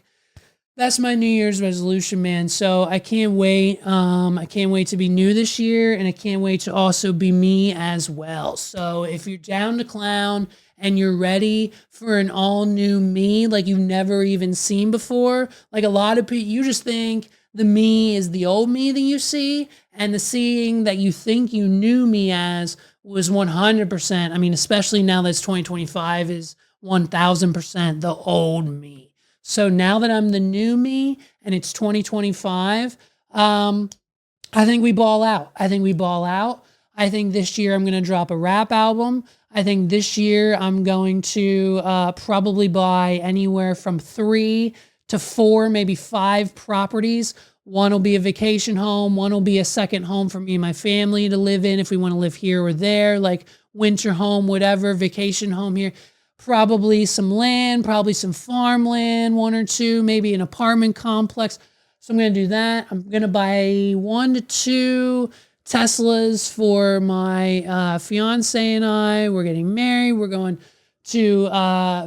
New Year's resolution, man. So I can't wait. I can't wait to be new this year. And I can't wait to also be me as well. So if you're down to clown and you're ready for an all new me, like you've never even seen before, like a lot of people, you just think the me is the old me that you see, and the seeing that you think you knew me as was 100%. I mean, especially now that it's 2025 is 1000% the old me. So now that I'm the new me and it's 2025, I think we ball out. I think this year I'm going to drop a rap album. I think this year I'm going to probably buy anywhere from 3 to 4, maybe 5 properties. One will be a vacation home. One will be a second home for me and my family to live in if we want to live here or there, like winter home, whatever, vacation home here. Probably some land, probably some farmland, 1 or 2, maybe an apartment complex. So I'm going to do that. I'm going to buy 1 to 2 Teslas for my fiance and I. We're getting married. We're going to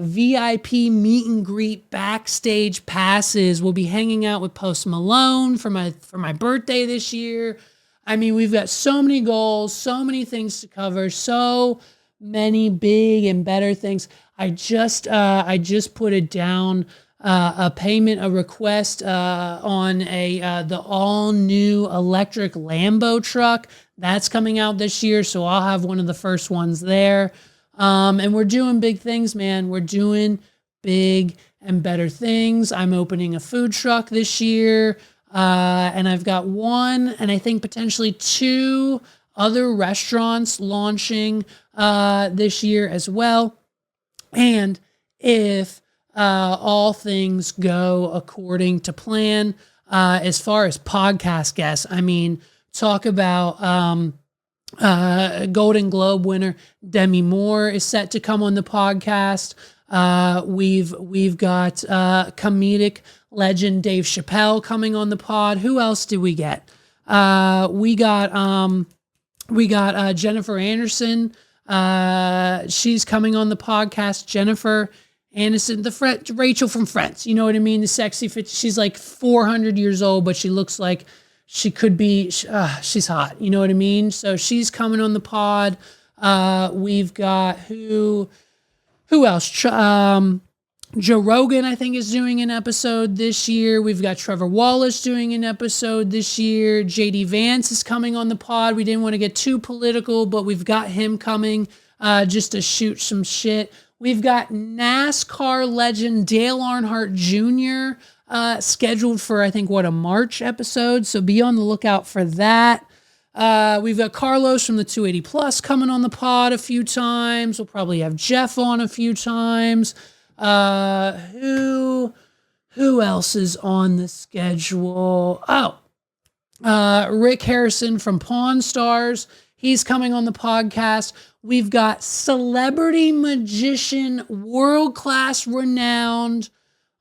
VIP meet and greet backstage passes. We'll be hanging out with Post Malone for my birthday this year. I mean, we've got so many goals, so many things to cover, so many big and better things. I just put it down, a request on the all new electric Lambo truck that's coming out this year. So I'll have one of the first ones there. And we're doing big things, man. We're doing big and better things. I'm opening a food truck this year. And I've got 1 and I think potentially 2 other restaurants launching this year as well. And if all things go according to plan, as far as podcast guests, I mean, talk about Golden Globe winner Demi Moore is set to come on the podcast. We've got comedic legend Dave Chappelle coming on the pod. Who else did we get? We got Jennifer Anderson. She's coming on the podcast. Jennifer Anderson, Rachel from Friends. You know what I mean? The sexy fit. She's like 400 years old, but she looks like she could be, she's hot. You know what I mean? So she's coming on the pod. We've got who else? Joe Rogan, I think, is doing an episode this year. We've got Trevor Wallace doing an episode this year. JD Vance is coming on the pod. We didn't want to get too political, but we've got him coming just to shoot some shit. We've got NASCAR legend Dale Earnhardt Jr. Scheduled for, I think, a March episode. So be on the lookout for that. We've got Carlos from the 280 Plus coming on the pod a few times. We'll probably have Jeff on a few times. Who else is on the schedule? Oh, Rick Harrison from Pawn Stars. He's coming on the podcast. We've got celebrity magician, world-class renowned,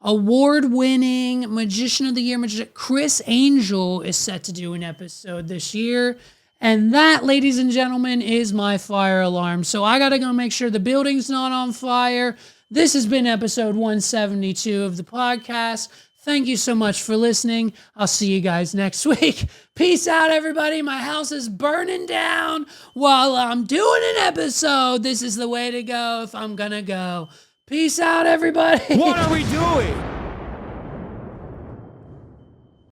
award-winning Magician of the Year magician Chris Angel is set to do an episode this year. And that, ladies and gentlemen, is my fire alarm. So I got to go make sure the building's not on fire. This has been episode 172 of the podcast. Thank you so much for listening. I'll see you guys next week. Peace out, everybody. My house is burning down while I'm doing an episode. This is the way to go if I'm going to go. Peace out, everybody. What are we doing?